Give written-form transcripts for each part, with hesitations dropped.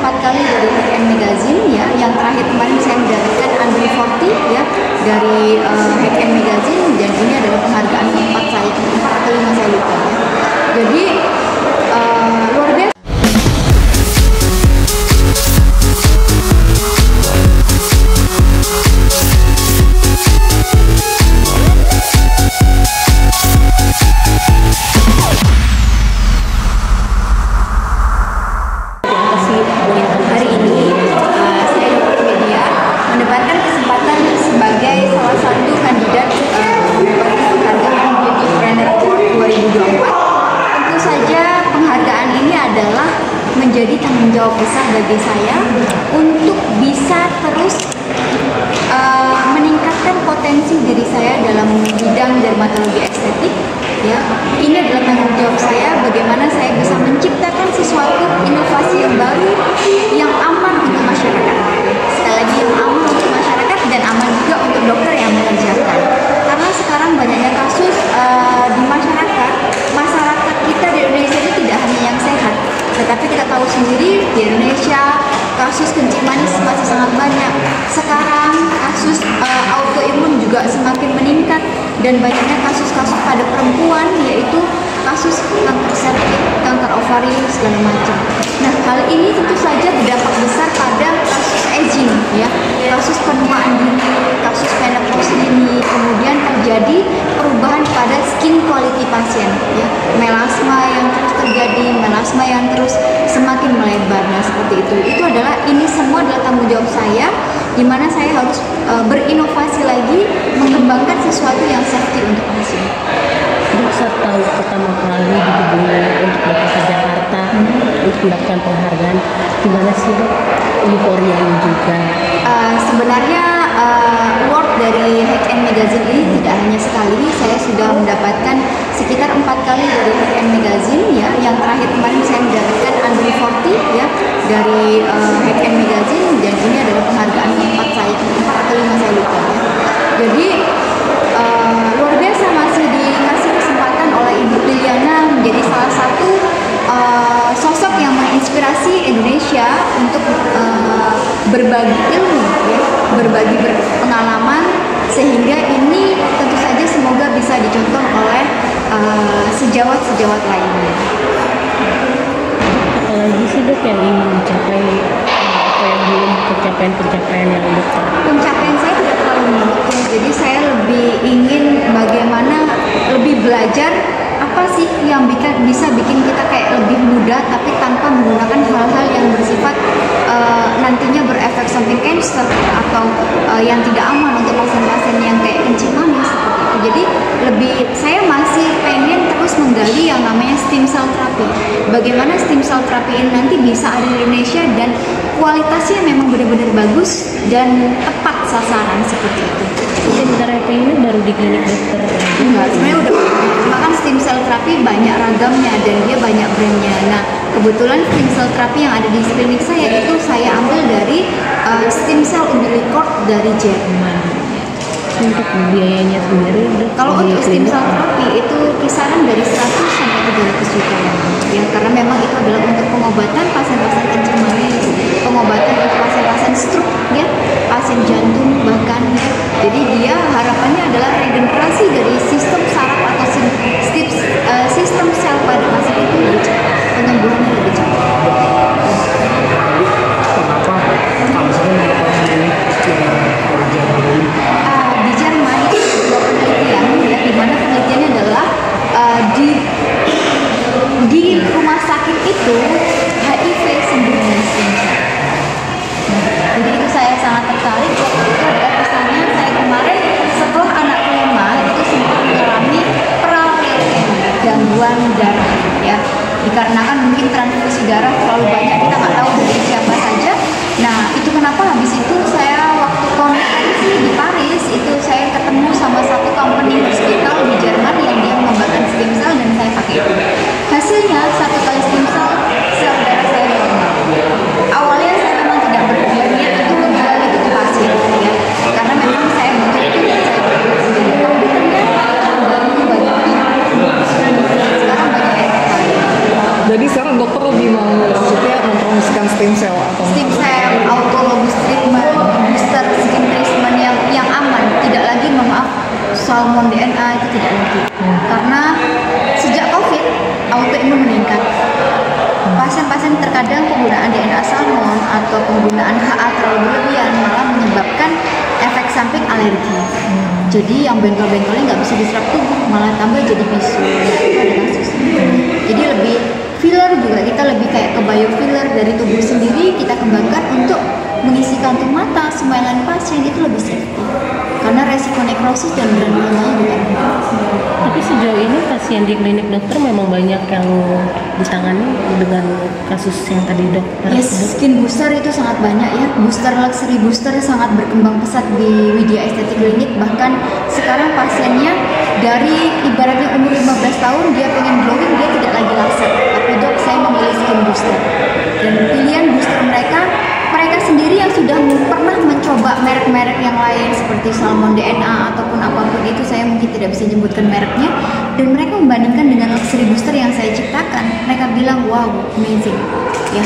4 kali dari HKN Magazine ya. Yang terakhir kemarin saya mendapatkan Under 40 ya dari HKN Magazine, dan ini adalah penghargaan keempat saya, 4 atau 5 saya lupa ya. Jadi luar biasa. Hari ini saya dapat media mendapatkan kesempatan sebagai salah satu kandidat penghargaan Beauty Planner Award 2024. Tentu saja penghargaan ini adalah menjadi tanggung jawab besar bagi saya untuk bisa terus meningkatkan potensi diri saya dalam bidang dermatologi estetik. Ya, ini adalah tanggung jawab saya bagaimana saya bisa menciptakan sesuatu inovasi yang baru yang aman untuk masyarakat. Sekali lagi, yang aman untuk masyarakat dan aman juga untuk dokter yang mengerjakan. Karena sekarang banyaknya kasus di masyarakat kita di Indonesia itu tidak hanya yang sehat, tetapi kita tahu sendiri di Indonesia kasus kencing manis masih sangat banyak. Sekarang kasus autoimun juga semakin meningkat, dan banyaknya kasus-kasus pada perempuan, yaitu kasus kanker serviks, kanker ovarium segala macam. Nah, hal ini tentu saja berdampak besar pada kasus aging ya, kasus penuaan dini, kasus menopause dini, kemudian terjadi perubahan pada skin quality pasien ya, melasma yang terus terjadi, melasma yang terus semakin melebar. Nah, seperti itu. Ini semua adalah tanggung jawab saya, di mana saya harus berinovasi lagi, mengembangkan sesuatu yang safety untuk pasien. Dok, saat tahu pertama kali dihubungi untuk datang ke Jakarta untuk mendapatkan penghargaan, gimana sih Dok euforianya juga? Sebenarnya award dari HKN Magazine ini tidak hanya sekali, saya sudah mendapatkan sekitar 4 kali dari HKN Magazine ya. Yang terakhir kemarin saya mendapatkan Under 40 ya dari HKN Magazine, dan ini adalah penghargaan keempat saya, 4 atau 5 saya lupa ya. Jadi luar biasa, masih dikasih kesempatan oleh Ibu Liliana menjadi salah satu sosok yang menginspirasi Indonesia untuk berbagi ilmu ya, berbagi pengalaman, sehingga ini tentu saja semoga bisa dicontoh oleh sejawat-sejawat lainnya. Apalagi sih Dok yang ingin mencapai apa yang belum pencapaian yang Dok? Pencapaian saya tidak terlalu menentukan, jadi saya lebih ingin bagaimana lebih belajar apa sih yang bisa bikin kita kayak lebih mudah, tapi tanpa menggunakan hal-hal yang bersifat nantinya berefek samping cancer atau yang tidak aman untuk pasien-pasien yang kayak kencing manis seperti itu. Jadi saya masih pengen terus menggali yang namanya stem cell therapy. Bagaimana stem cell therapy ini nanti bisa ada di Indonesia dan kualitasnya memang benar-benar bagus dan tepat sasaran seperti itu. Stem therapy ini baru di klinik dokter? Enggak, sebenarnya udah bahkan stem cell therapy banyak ragamnya dan dia banyak brandnya. Nah, kebetulan stem cell therapy yang ada di klinik saya itu saya ambil dari stem cell umbilical dari Jerman. Untuk biayanya sendiri kalau untuk stem cell therapy itu kisaran dari 100 sampai 300 juta ya, karena memang itu adalah untuk pengobatan pasien-pasien kencing manis, pengobatan untuk pasien-pasien stroke ya, pasien jantung bahkan ya. Jadi dia harapannya adalah regenerasi dari sistem saraf atau sistem sel pada pasien itu lebih cepat, penyembuhannya lebih cepat. Di Jerman itu sebuah penelitian ya, di mana penelitiannya adalah di rumah sakit itu HIV sembuhnya imun meningkat. Pasien-pasien terkadang penggunaan DNA salmon atau penggunaan HA terlalu berlebihan malah menyebabkan efek samping alergi. Jadi yang bengkol-bengkolnya nggak bisa diserap tubuh, malah tambah jadi bisul. Itu ada kasusnya. Jadi lebih filler juga, kita lebih kayak ke biofiller dari tubuh sendiri kita kembangkan untuk mengisi kantung mata supaya lain pasien itu lebih safety. Karena resiko nekrosis dan granulomanya juga ada. Tapi sejauh ini pasien di klinik dokter memang banyak yang ditangani dengan kasus yang tadi dokter Yes, skin booster itu sangat banyak ya. Booster luxury booster sangat berkembang pesat di Widya Estetik Klinik. Bahkan sekarang pasiennya dari ibaratnya umur 15 tahun dia pengen glowing, dia tidak lagi laser. Tapi dok, saya memilih skin booster. Dan pilihan booster mereka sendiri yang sudah pernah mencoba merek-merek yang lain seperti Salmon DNA ataupun apapun itu, saya mungkin tidak bisa menyebutkan mereknya, dan mereka membandingkan dengan luxury booster yang saya ciptakan, mereka bilang wow, amazing ya.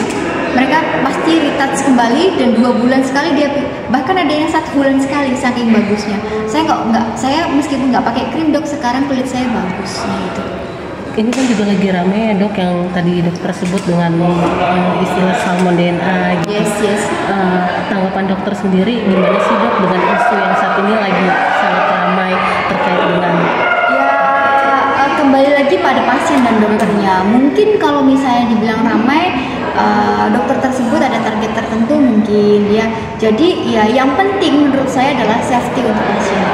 Mereka pasti retouch kembali dan 2 bulan sekali dia, bahkan ada yang 1 bulan sekali saking bagusnya. Saya meskipun nggak pakai krim dok, sekarang kulit saya bagus gitu. Ini kan juga lagi rame ya dok, yang tadi dokter sebut dengan istilah salmon DNA gitu. Yes. Tanggapan dokter sendiri gimana sih dok dengan isu yang saat ini lagi sangat ramai terkait dengan kembali lagi pada pasien dan dokternya. Mungkin kalau misalnya dibilang ramai, dokter tersebut ada target tertentu mungkin ya. Jadi ya yang penting menurut saya adalah safety untuk pasien.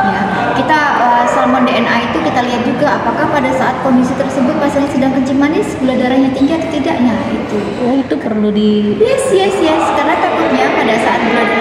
Ya, kita salmon DNA itu kita lihat juga apakah pada saat kondisi tersebut pasien sedang kencing manis, gula darahnya tinggi atau tidak. Nah itu. itu perlu di Yes. Karena takutnya pada saat gula darah